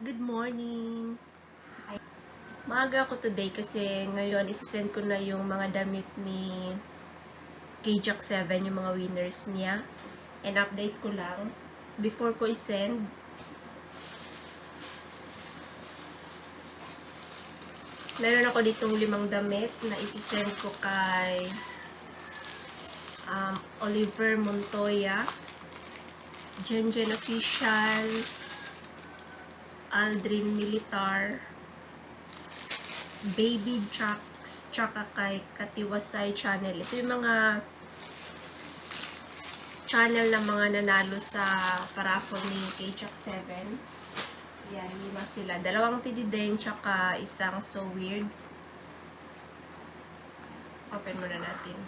Good morning! Maaga ako today kasi ngayon isisend ko na yung mga damit ni KJAC 7, yung mga winners niya. And update ko lang. Before ko isend, meron ako ditong 5 damit na isisend ko kay Oliver Montoya, Jenjen Official, Aldrin Militar, Baby Trucks, tsaka kay Katiwasay Channel. Ito yung mga channel ng mga nanalo sa paraffle ni KJAC 7. Yan, 5 sila. 2 tidideng, tsaka isang so weird. Open muna natin.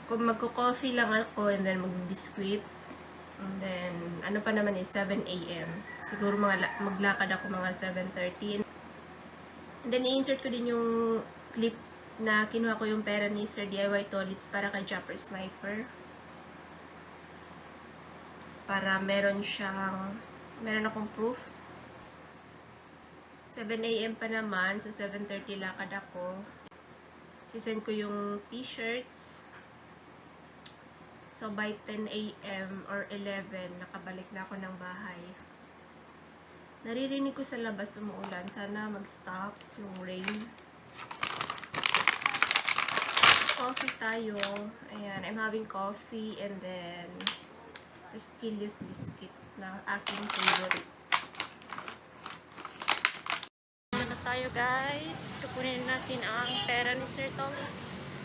Kung magko-coffee lang ako and then mag-biscuit. And then, ano pa naman is 7 a.m. Siguro maglakad ako mga 7:30. And then, i-insert ko din yung clip na kinuha ko yung pera ni Sir DIY Tolits para kay Japper Sniper. Para meron akong proof. 7 a.m. pa naman, so 7:30 lakad ako. Sisend ko yung t-shirts. So, by 10 a.m. or 11, nakabalik na ako ng bahay. Naririnig ko sa labas umuulan. Sana mag-stop yung rain. Coffee tayo. Ayan, I'm having coffee and then Resquilios biscuit na aking favorite. Ano tayo guys? Kukunin natin ang pera ni Sir Tolits.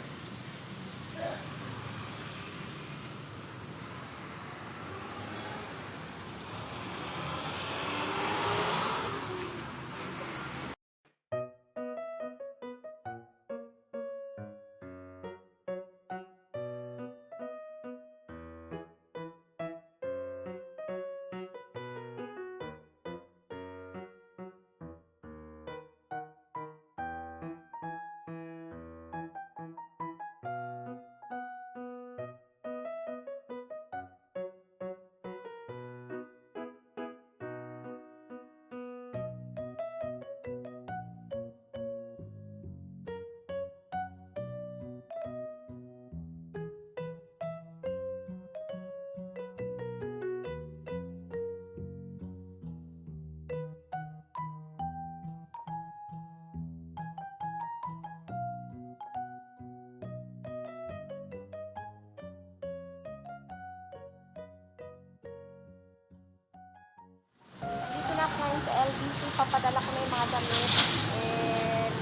Ngayon sa LBC, papadala ko na yung mga damit and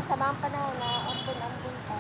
sa mga panahon na ambon ka.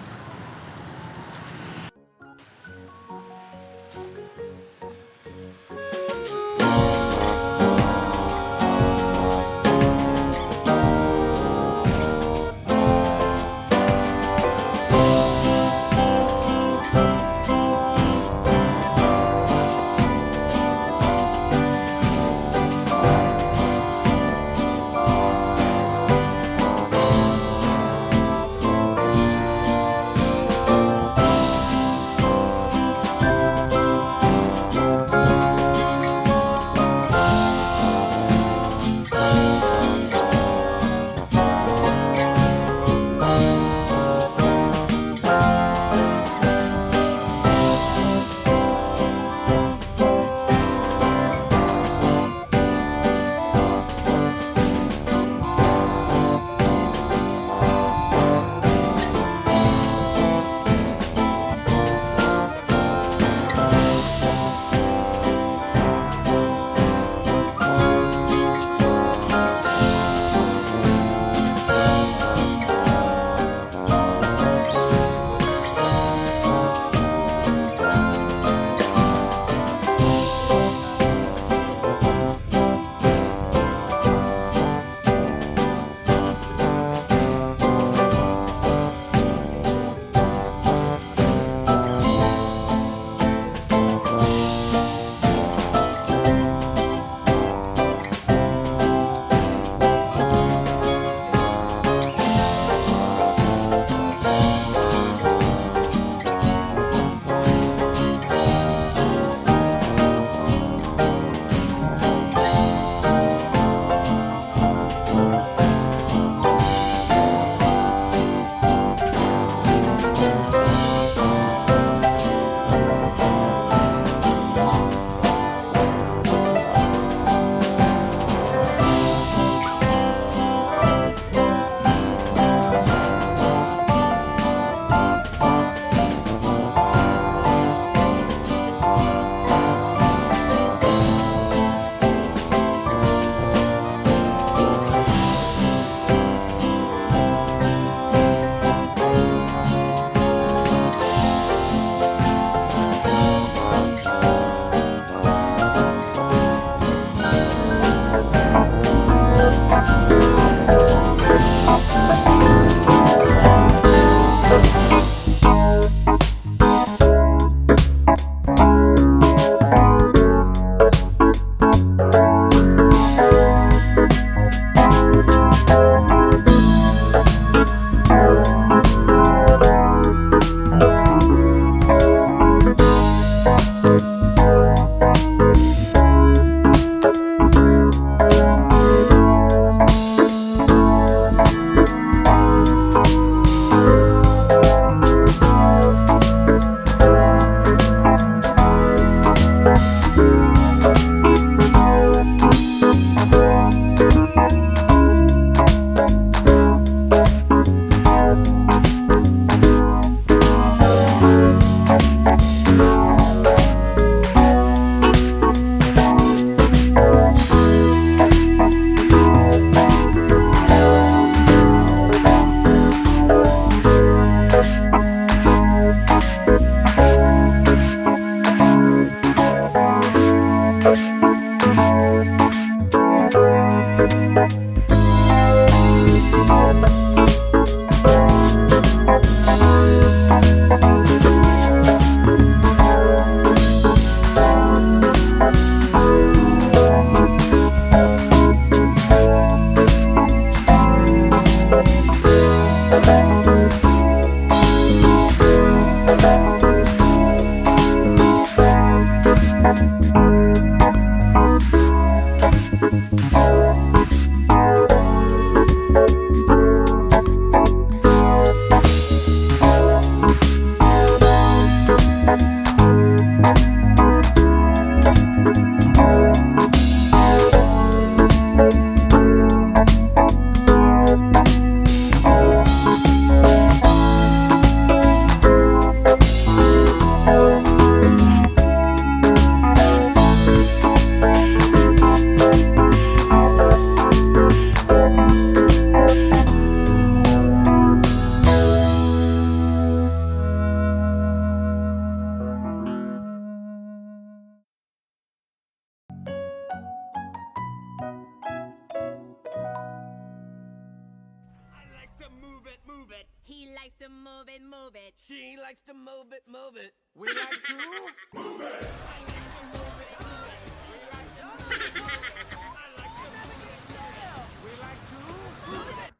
Move it. He likes to move it, move it. She likes to move it, move it. We like to move it. I like to move it, move it. We like to move it, move it. I like to move it, move it. We like to move it.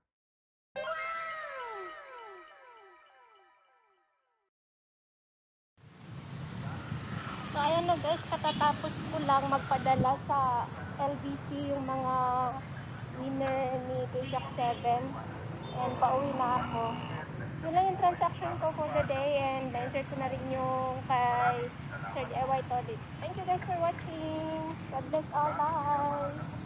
So, ayan na guys, katatapos ko lang magpadala sa LBC yung mga winner ni K-Shock 7. And pauwi na ako. Yun lang yung transaction ko for the day, and na-insert ko na rin yung kay Sir DIY Todits. Thank you guys for watching. God bless all. Bye!